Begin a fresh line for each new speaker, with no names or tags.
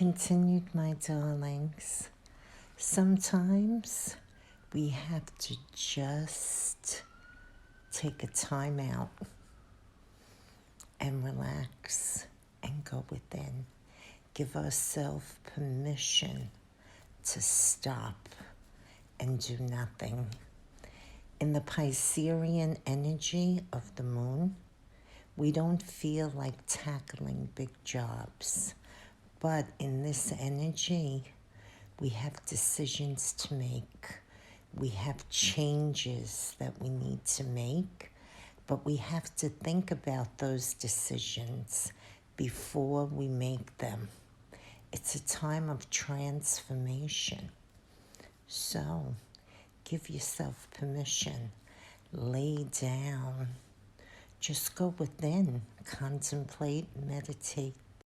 continued, my darlings. Sometimes we have to just take a time out and relax and go within. Give ourselves permission to stop and do nothing. In the Piscean energy of the moon, we don't feel like tackling big jobs. But in this energy, we have decisions to make. We have changes that we need to make, but we have to think about those decisions before we make them. It's a time of transformation. So, give yourself permission. Lay down. Just go within. Contemplate, meditate,